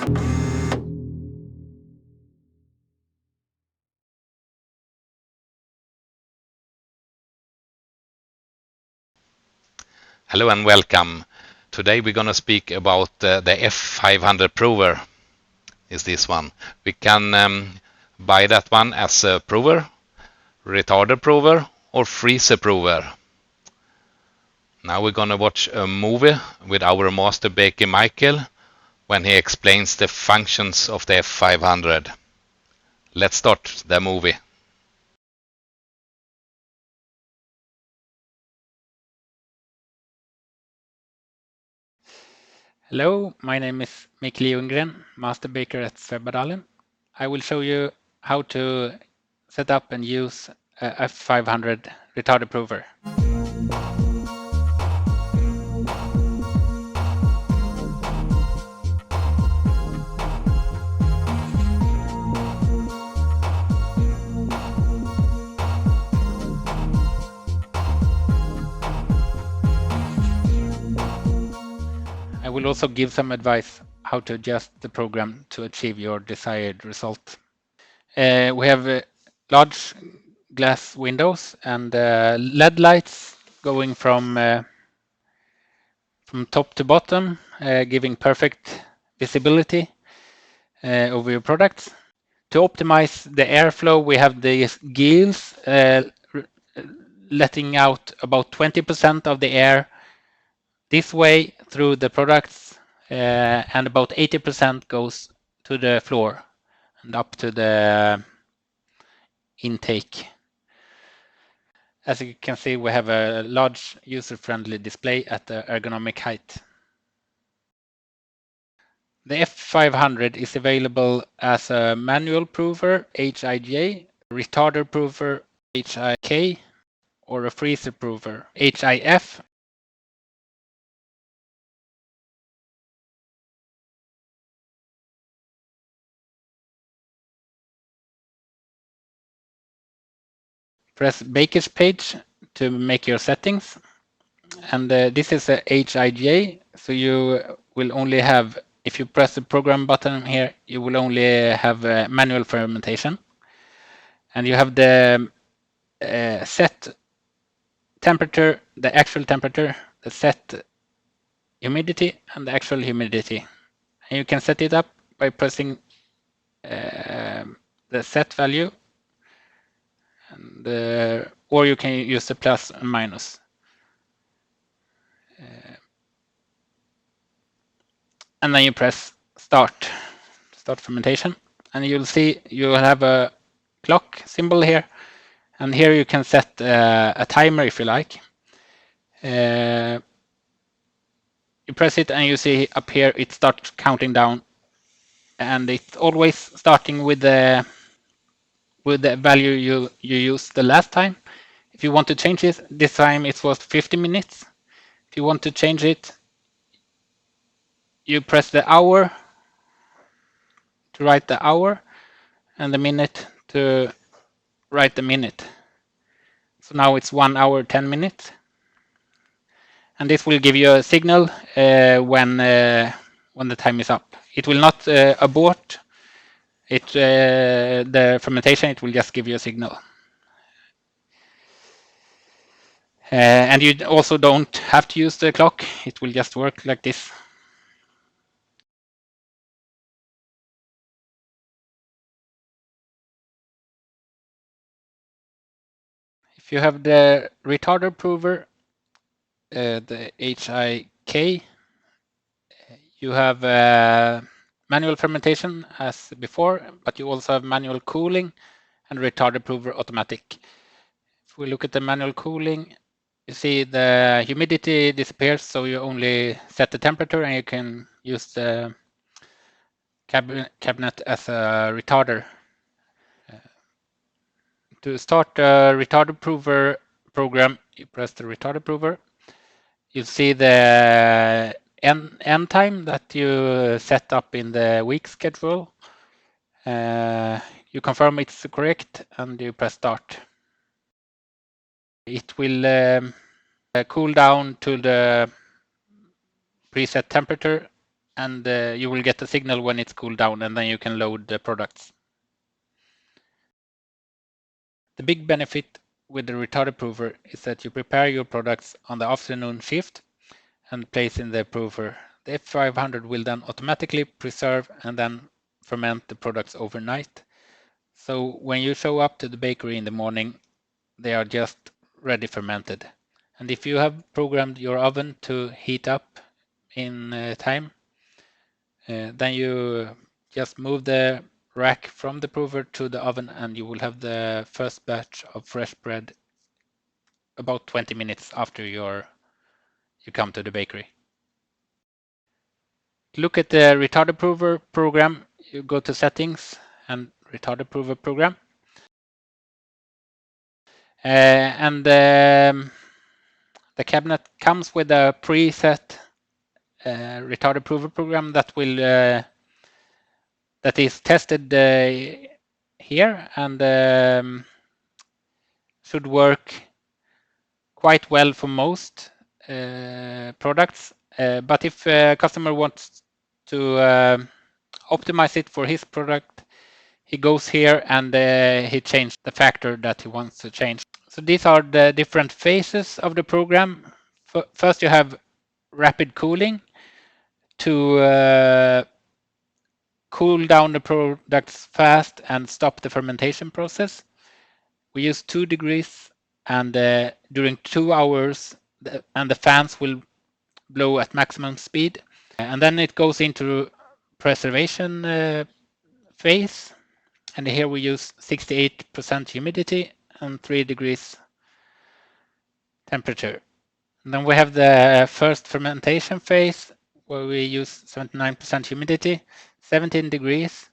Hello and welcome. Today we're going to speak about the F500 prover. Is this one? We can buy that one as a prover, retarder prover, or freezer prover. Now we're going to watch a movie with our master baker Michael when he explains the functions of the F500. Let's start the movie. Hello, my name is Mikael Ljunggren, Master Baker at Sveba Dahlen. I will show you how to set up and use a F500 retarder prover. I will also give some advice how to adjust the program to achieve your desired result. We have large glass windows and LED lights going from top to bottom, giving perfect visibility over your products. To optimize the airflow, we have these gills letting out about 20% of the air this way through the products, and about 80% goes to the floor and up to the intake. As you can see, we have a large user-friendly display at the ergonomic height. The F500 is available as a manual prover HIJ, retarder prover HIK, or a freezer prover HIF. Press Baker's page to make your settings. And this is a HIJ, so you will only have, if you press the program button here, you will only have manual fermentation. And you have the set temperature, the actual temperature, the set humidity, and the actual humidity. And you can set it up by pressing the set value, and, or you can use the plus and minus. And then you press start fermentation, and you'll see you will have a clock symbol here, and here you can set a timer if you like. You press it and you see up here it starts counting down, and it's always starting with the value you used the last time. If you want to change it, this time it was 50 minutes. If you want to change it, you press the hour to write the hour and the minute to write the minute. So now it's 1 hour 10 minutes, and this will give you a signal when the time is up. It will not abort it the fermentation. It will just give you a signal. And you also don't have to use the clock. It will just work like this. If you have the retarder prover, the HIK, you have manual fermentation as before, but you also have manual cooling and retarder prover automatic. If we look at the manual cooling, you see the humidity disappears, so you only set the temperature and you can use the cabinet as a retarder. To start the retarder prover program, you press the retarder prover. You see the end time that you set up in the week schedule. You confirm it's correct and you press start. It will cool down to the preset temperature and you will get a signal when it's cooled down, and then you can load the products. The big benefit with the Retarder prover is that you prepare your products on the afternoon shift and place in the prover. The F500 will then automatically preserve and then ferment the products overnight. So when you show up to the bakery in the morning, they are just ready fermented. And if you have programmed your oven to heat up in time, then you just move the rack from the prover to the oven and you will have the first batch of fresh bread about 20 minutes after you come to the bakery. Look at the Retarder prover program. You go to settings and Retarder prover program. The cabinet comes with a preset Retarder prover program that is tested here and should work quite well for most products. But if a customer wants to optimize it for his product, he goes here and he changes the factor that he wants to change. So these are the different phases of the program. First, you have rapid cooling to cool down the products fast and stop the fermentation process. We use 2 degrees and during 2 hours and the fans will blow at maximum speed. And then it goes into preservation phase. And here we use 68% humidity and 3 degrees temperature. And then we have the first fermentation phase where we use 79% humidity, 17 degrees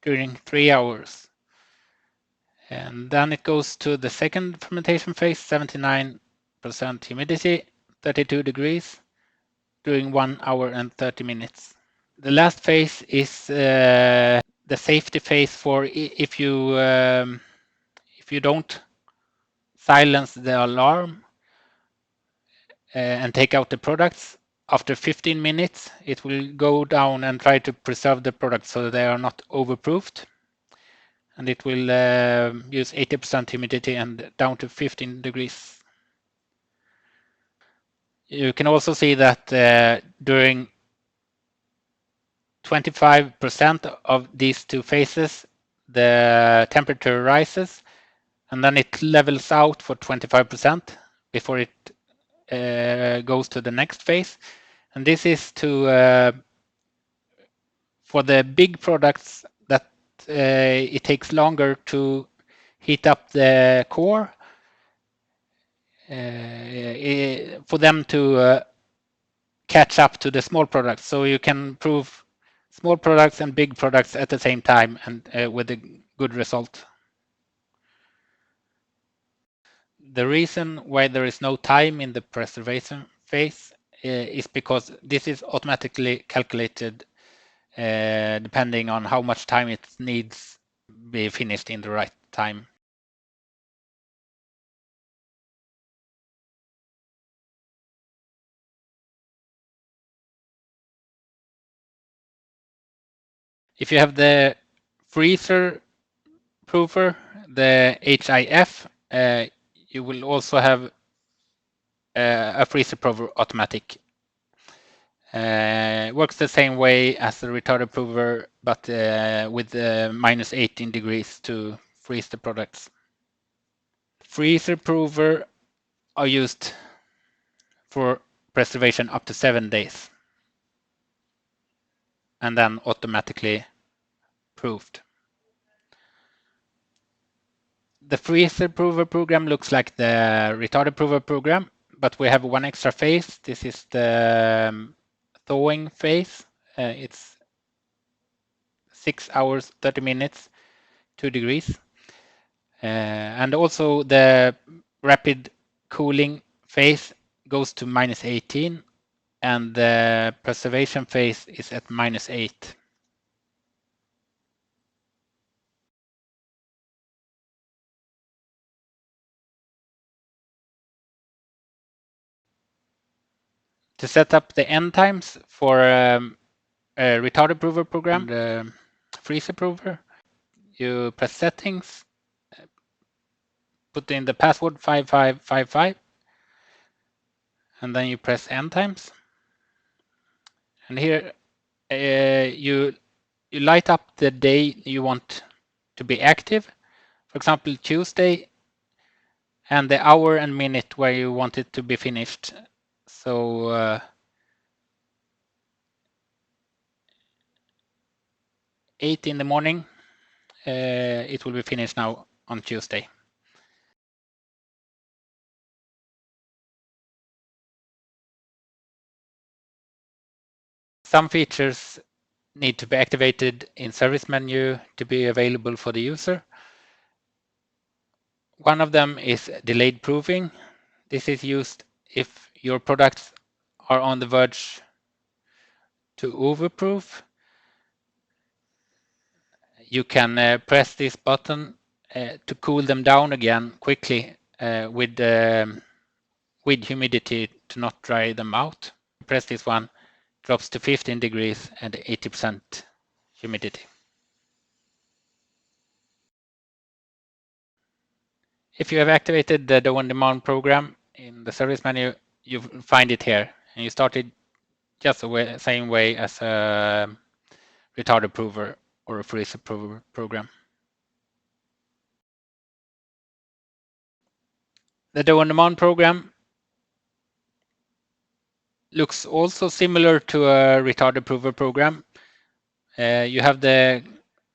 during 3 hours. And then it goes to the second fermentation phase, 79% humidity, 32 degrees during 1 hour and 30 minutes. The last phase is the safety phase for if you don't silence the alarm and take out the products. After 15 minutes, it will go down and try to preserve the products so they are not overproofed. And it will use 80% humidity and down to 15 degrees. You can also see that during 25% of these 2 phases, the temperature rises and then it levels out for 25% before it goes to the next phase. And this is for the big products that it takes longer to heat up the core for them to catch up to the small products. So you can prove small products and big products at the same time and with a good result. The reason why there is no time in the preservation phase is because this is automatically calculated depending on how much time it needs to be finished in the right time. If you have the freezer prover, the HIF, you will also have a freezer prover automatic. Works the same way as the Retarder prover, but with minus 18 degrees to freeze the products. Freezer prover are used for preservation up to 7 days and then automatically proofed. The freezer prover program looks like the Retarder prover program, but we have one extra phase. This is the thawing phase. It's 6 hours, 30 minutes, 2 degrees. And also the rapid cooling phase goes to minus 18 and the preservation phase is at minus 8. To set up the end times for Retarder prover program, the freezer prover. You press settings, put in the password 5555, and then you press end times. And here you light up the day you want to be active. For example, Tuesday, and the hour and minute where you want it to be finished. So 8 in the morning, it will be finished now on Tuesday. Some features need to be activated in service menu to be available for the user. One of them is delayed proofing. This is used if your products are on the verge to overproof. You can press this button to cool them down again quickly with humidity to not dry them out. Press this one, drops to 15 degrees and 80% humidity. If you have activated the dough on demand program in the service menu, you find it here, and you start it just the same way as a Retarder prover or a freezer prover program. The dough on demand program looks also similar to a Retarder prover program. You have the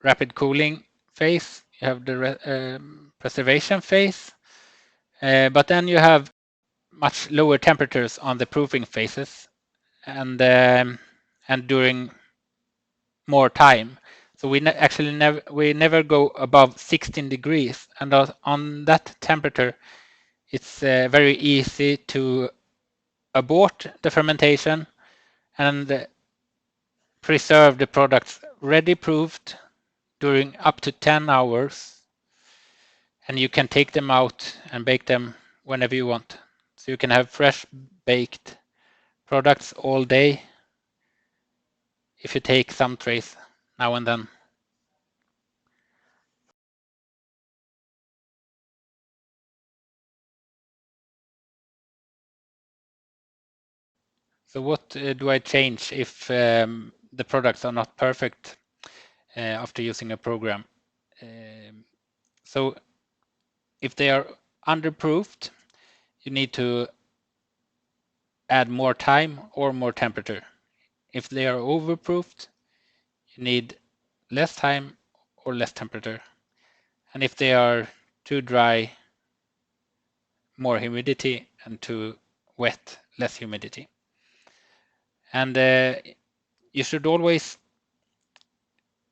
rapid cooling phase, you have the preservation phase, but then you have much lower temperatures on the proofing phases and during more time. So we never go above 16 degrees, and on that temperature, it's very easy to abort the fermentation and preserve the products ready proofed during up to 10 hours, and you can take them out and bake them whenever you want. So you can have fresh baked products all day if you take some trays now and then. So what do I change if the products are not perfect after using a program? So if they are underproofed, you need to add more time or more temperature. If they are overproofed, you need less time or less temperature. And if they are too dry, more humidity, and too wet, less humidity. And you should always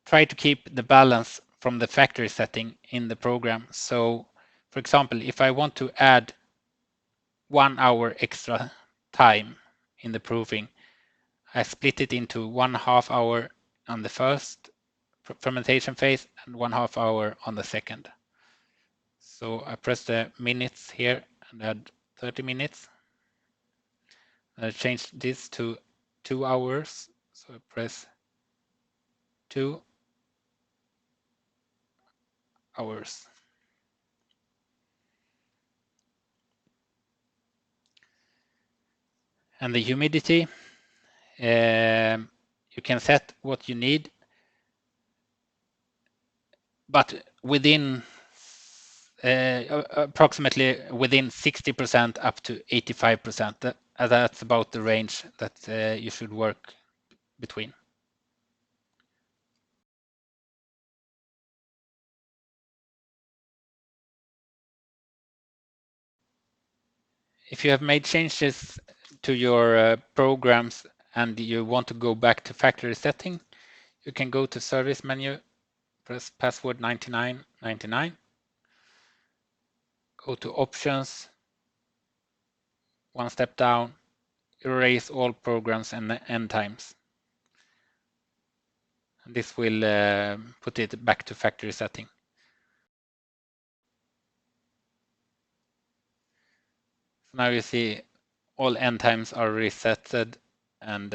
try to keep the balance from the factory setting in the program. So, for example, if I want to add 1 hour extra time in the proofing, I split it into 1/2 hour on the first fermentation phase and 1/2 hour on the second. So I press the minutes here and add 30 minutes. I change this to 2 hours. So I press 2 hours. And the humidity, you can set what you need, but within approximately within 60% up to 85%. That's about the range that you should work between. If you have made changes to your programs and you want to go back to factory setting, you can go to service menu, press password 9999, go to options, one step down, erase all programs and end times. And this will put it back to factory setting. So now you see all end times are resetted, and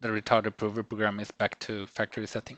the Retarder prover program is back to factory setting.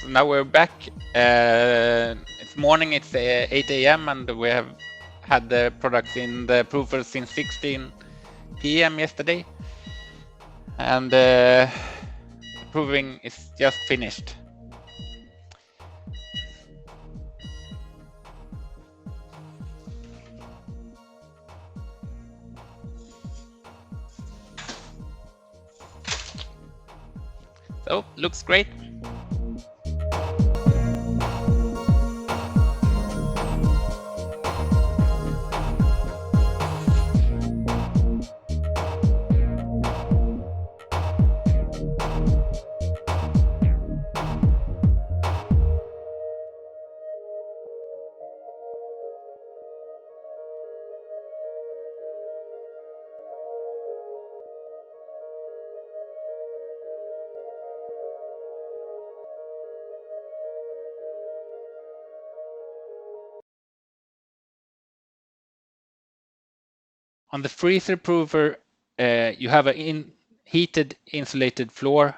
Now we're back. It's morning, it's 8 a.m. and we have had the product in the proofer since 16 p.m. yesterday. And proving is just finished. So, looks great. On the freezer prover, you have a heated insulated floor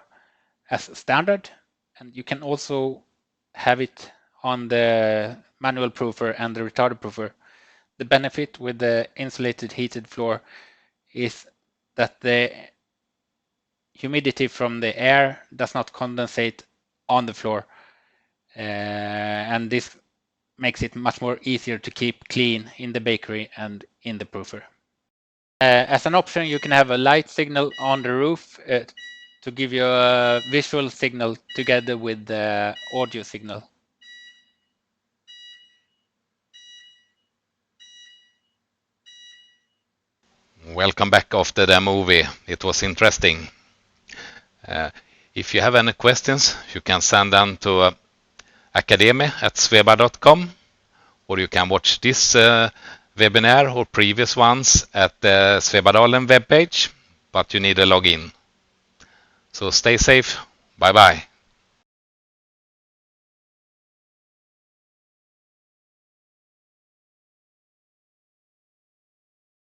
as standard, and you can also have it on the manual prover and the retarder prover. The benefit with the insulated heated floor is that the humidity from the air does not condensate on the floor, and this makes it much more easier to keep clean in the bakery and in the prover. As an option, you can have a light signal on the roof to give you a visual signal together with the audio signal. Welcome back after the movie. It was interesting. If you have any questions, you can send them to academy@sveba.com, or you can watch this webinar or previous ones at the Sveba Dahlen webpage, but you need a login. So stay safe. Bye bye.